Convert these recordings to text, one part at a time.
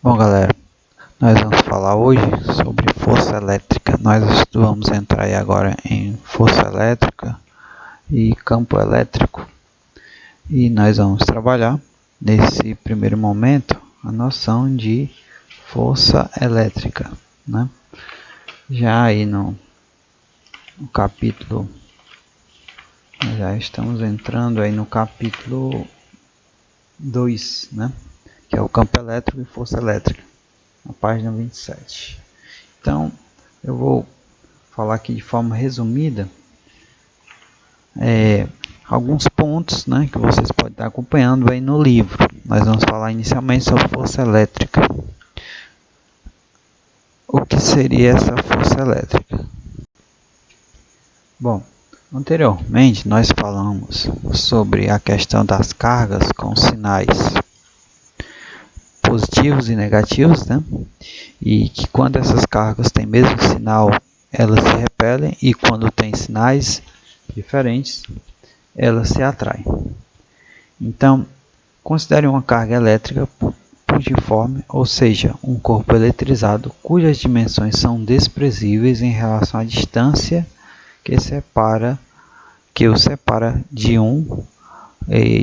Bom, galera, nós vamos falar hoje sobre força elétrica. Nós vamos entrar aí agora em força elétrica e campo elétrico, e nós vamos trabalhar nesse primeiro momento a noção de força elétrica, né? Já aí no capítulo, já estamos entrando aí no capítulo 2, né? Que é o campo elétrico e força elétrica, na página 27. Então, eu vou falar aqui de forma resumida alguns pontos, né, que vocês podem estar acompanhando aí no livro. Nós vamos falar inicialmente sobre força elétrica. O que seria essa força elétrica? Bom, anteriormente nós falamos sobre a questão das cargas com sinais positivos e negativos, né? E que quando essas cargas têm mesmo sinal, elas se repelem, e quando tem sinais diferentes, elas se atraem. Então, considere uma carga elétrica pungiforme, ou seja, um corpo eletrizado cujas dimensões são desprezíveis em relação à distância que o separa de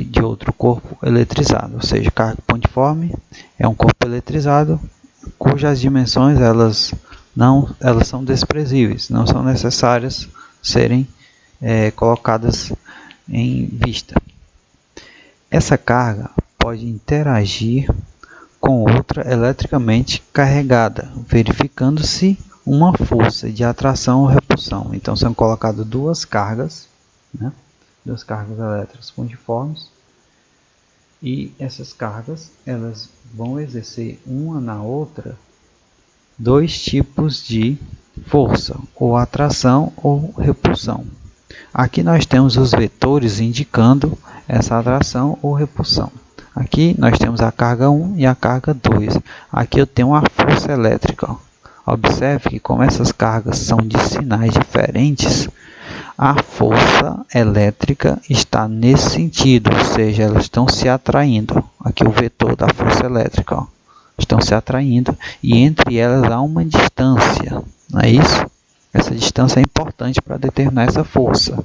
de outro corpo eletrizado. Ou seja, carga pungiforme é um corpo eletrizado cujas dimensões elas são desprezíveis, não são necessárias serem colocadas em vista. Essa carga pode interagir com outra eletricamente carregada, verificando-se uma força de atração ou repulsão. Então são colocadas duas cargas, né? Duas cargas elétricas pungiformes, e essas cargas elas vão exercer uma na outra dois tipos de força, ou atração ou repulsão. Aqui nós temos os vetores indicando essa atração ou repulsão. Aqui nós temos a carga 1 e a carga 2. Aqui eu tenho a força elétrica. Observe que como essas cargas são de sinais diferentes, a força elétrica está nesse sentido, ou seja, elas estão se atraindo. Aqui o vetor da força elétrica, ó, estão se atraindo, e entre elas há uma distância, não é isso? Essa distância é importante para determinar essa força.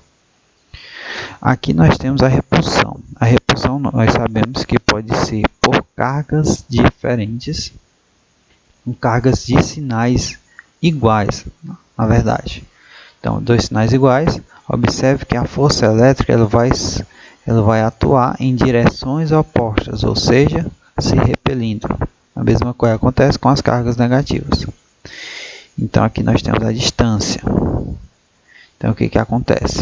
Aqui nós temos a repulsão. A repulsão nós sabemos que pode ser por cargas diferentes, com cargas de sinais iguais, na verdade. Então, dois sinais iguais, observe que a força elétrica ela vai atuar em direções opostas, ou seja, se repelindo. A mesma coisa acontece com as cargas negativas. Então, aqui nós temos a distância. Então, o que acontece?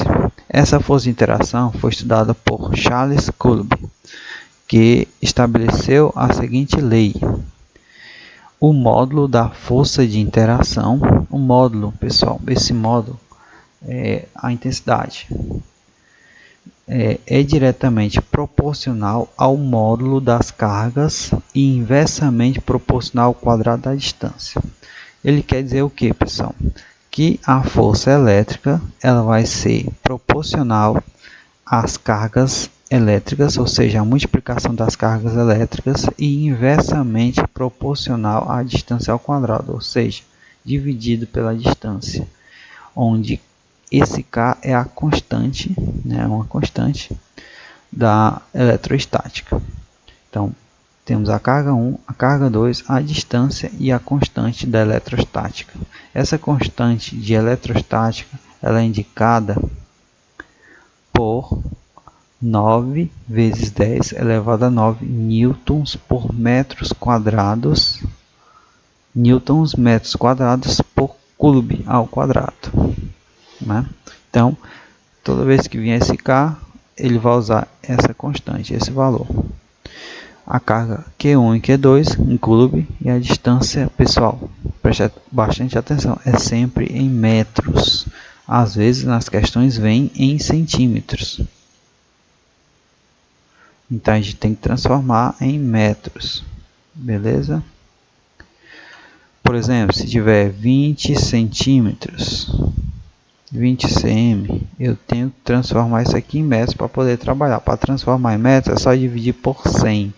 Essa força de interação foi estudada por Charles Coulomb, que estabeleceu a seguinte lei. O módulo da força de interação, o módulo, pessoal, esse módulo é a intensidade, é diretamente proporcional ao módulo das cargas e inversamente proporcional ao quadrado da distância. Ele quer dizer o que, pessoal? Que a força elétrica ela vai ser proporcional às cargas elétricas, ou seja, a multiplicação das cargas elétricas, e inversamente proporcional à distância ao quadrado, ou seja, dividido pela distância, onde esse K é a constante, né, uma constante da eletrostática. Então, temos a carga 1, a carga 2, a distância e a constante da eletrostática. Essa constante de eletrostática ela é indicada por 9 vezes 10 elevado a 9 newtons por metros quadrados, newtons metros quadrados por coulomb ao quadrado, né? Então, toda vez que vier esse K, ele vai usar essa constante, esse valor. A carga Q1 e Q2 em coulomb, e a distância, pessoal, preste bastante atenção, é sempre em metros. Às vezes nas questões vem em centímetros. Então a gente tem que transformar em metros, beleza? Por exemplo, se tiver 20 centímetros, 20 cm, eu tenho que transformar isso aqui em metros para poder trabalhar. Para transformar em metros é só dividir por 100,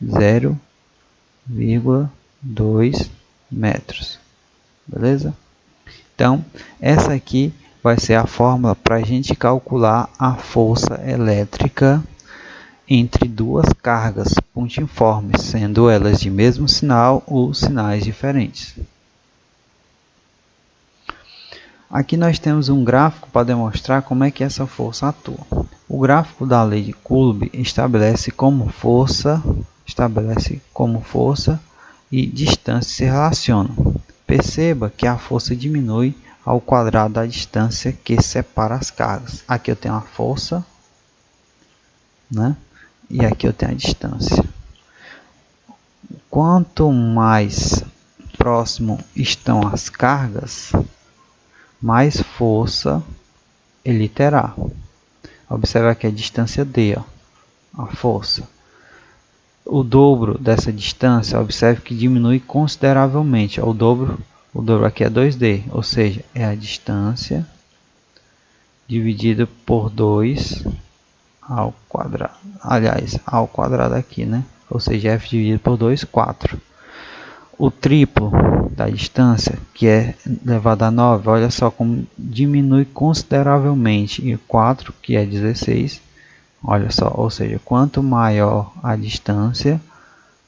0,20. 2 metros. Beleza? Então, essa aqui vai ser a fórmula para a gente calcular a força elétrica entre duas cargas pontiformes, sendo elas de mesmo sinal ou sinais diferentes. Aqui nós temos um gráfico para demonstrar como é que essa força atua. O gráfico da lei de Coulomb estabelece como força e distância se relacionam. Perceba que a força diminui ao quadrado da distância que separa as cargas. Aqui eu tenho a força, né? E aqui eu tenho a distância. Quanto mais próximo estão as cargas, mais força ele terá. Observe aqui a distância D, ó, a força. O dobro dessa distância, observe que diminui consideravelmente. O dobro aqui é 2D, ou seja, é a distância dividida por 2 ao quadrado. Aliás, ao quadrado aqui, né? Ou seja, F dividido por 2, 4. O triplo da distância, que é elevado a 9, olha só como diminui consideravelmente. E 4, que é 16, olha só, ou seja, quanto maior a distância,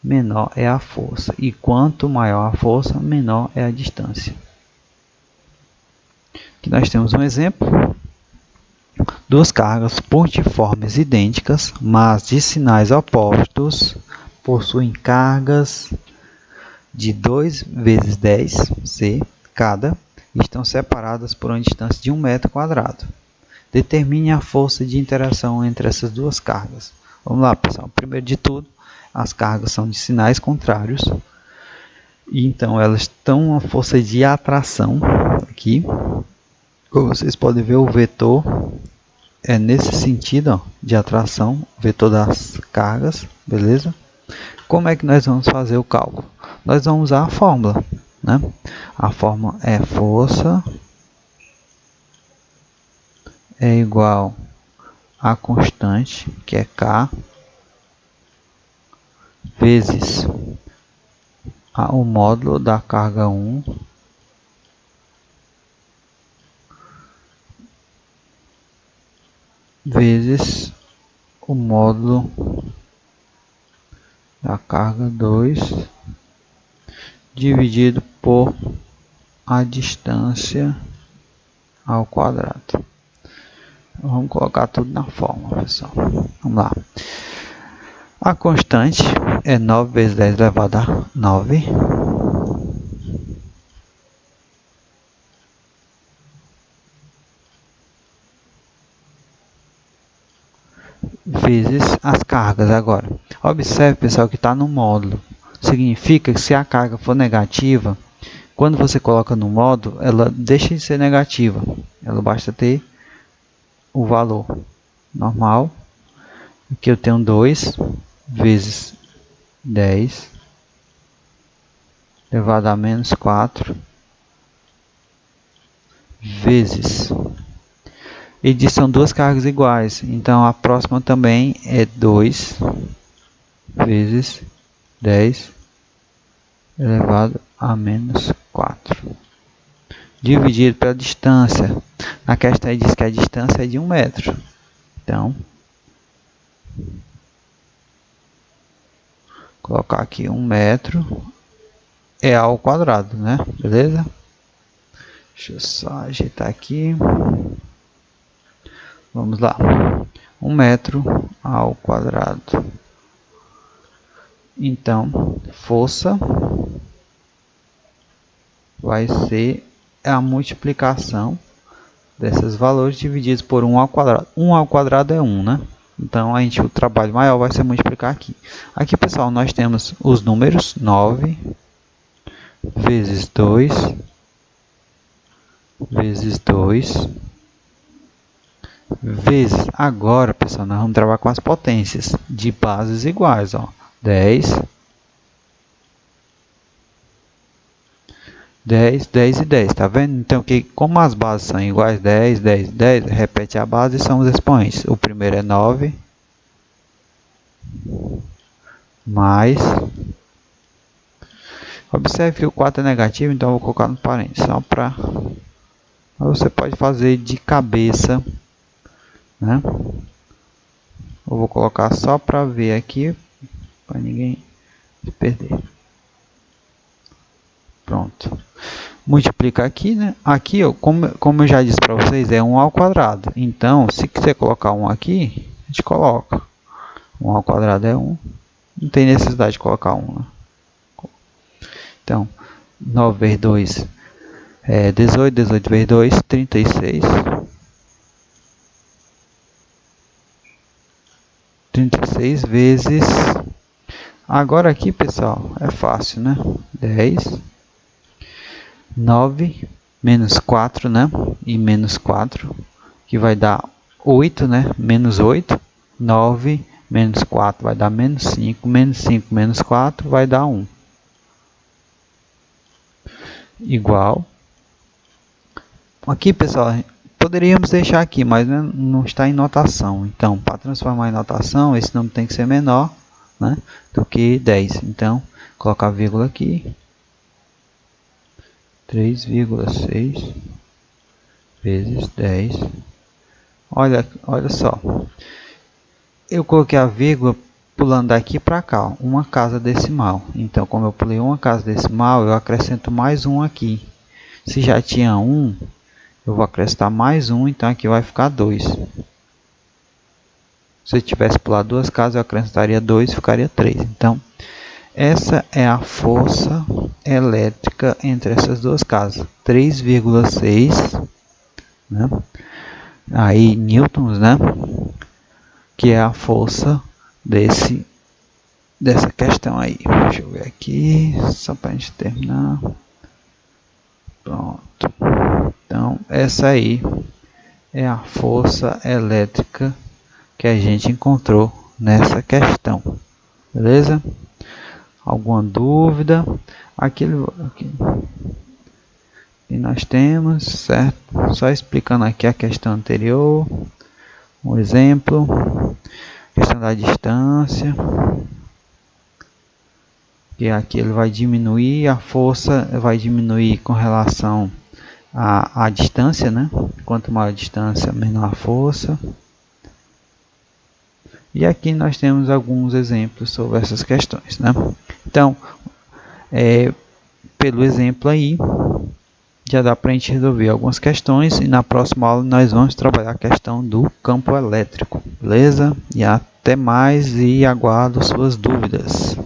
menor é a força. E quanto maior a força, menor é a distância. Aqui nós temos um exemplo. Duas cargas pontiformes idênticas, mas de sinais opostos, possuem cargas de 2 vezes 10 C cada, e estão separadas por uma distância de 1 metro quadrado. Determine a força de interação entre essas duas cargas. Vamos lá, pessoal. Primeiro de tudo, as cargas são de sinais contrários. E então elas estão uma força de atração aqui. Como vocês podem ver, o vetor é nesse sentido, ó, de atração, vetor das cargas, beleza? Como é que nós vamos fazer o cálculo? Nós vamos usar a fórmula, né? A fórmula é força é igual a constante, que é K, vezes o módulo da carga 1 vezes o módulo da carga 2 dividido por a distância ao quadrado. Vamos colocar tudo na fórmula, pessoal. Vamos lá. A constante é 9 vezes 10 elevado a 9. Vezes as cargas agora. Observe, pessoal, que está no módulo. Significa que se a carga for negativa, quando você coloca no módulo, ela deixa de ser negativa. Ela basta ter o valor normal. Aqui eu tenho 2 vezes 10 elevado a menos 4 vezes. E são duas cargas iguais, então a próxima também é 2 vezes 10 elevado a menos 4 dividido pela distância. Na questão diz que a distância é de 1 metro. Então, colocar aqui 1 metro é ao quadrado, né? Beleza? Deixa eu só ajeitar aqui. Vamos lá. 1 metro ao quadrado. Então, força vai ser a multiplicação desses valores divididos por 1 ao quadrado. 1 ao quadrado é 1, né? Então, o trabalho maior vai ser multiplicar aqui. Aqui, pessoal, nós temos os números 9 vezes 2 vezes 2 vezes. Agora, pessoal, nós vamos trabalhar com as potências de bases iguais, ó. 10 e 10, tá vendo? Então, como as bases são iguais, 10, 10, 10, repete a base e são os expoentes. O primeiro é 9, mais Observe que o 4 é negativo, então eu vou colocar no parênteses, só para... Você pode fazer de cabeça, né? Eu vou colocar só para ver aqui, para ninguém se perder. Pronto. Multiplica aqui, né? Aqui, ó, como eu já disse para vocês, é 1 ao quadrado. Então, se quiser colocar 1 aqui, a gente coloca. 1 ao quadrado é 1. Não tem necessidade de colocar 1. Né? Então, 9 vezes 2 é 18. 18 vezes 2, 36. 36 vezes... Agora aqui, pessoal, é fácil, né? 10. 9 menos 4, né? E menos 4, que vai dar 8, né? Menos 8. 9 menos 4 vai dar menos 5. Menos 5 menos 4 vai dar 1. Igual. Aqui, pessoal, poderíamos deixar aqui, mas não está em notação. Então, para transformar em notação, esse número tem que ser menor, né, do que 10. Então, colocar vírgula aqui. 3,6 vezes 10. Olha só. Eu coloquei a vírgula pulando daqui para cá, uma casa decimal. Então, como eu pulei uma casa decimal, eu acrescento mais um aqui. Se já tinha 1, eu vou acrescentar mais 1, então aqui vai ficar 2. Se eu tivesse pulado duas casas, eu acrescentaria 2 e ficaria 3. Então, essa é a força elétrica entre essas duas casas. 3,6, né? Aí, newtons, né? Que é a força dessa questão aí. Deixa eu ver aqui, só para a gente terminar. Pronto. Então, essa aí é a força elétrica que a gente encontrou nessa questão. Beleza? Alguma dúvida? Aqui nós temos, certo? Só explicando aqui a questão anterior. Um exemplo. Questão da distância. E aqui ele vai diminuir, a força vai diminuir com relação à distância, né? Quanto maior a distância, menor a força. E aqui nós temos alguns exemplos sobre essas questões, né? Então, pelo exemplo aí, já dá para a gente resolver algumas questões. E na próxima aula nós vamos trabalhar a questão do campo elétrico, beleza? E até mais e aguardo suas dúvidas.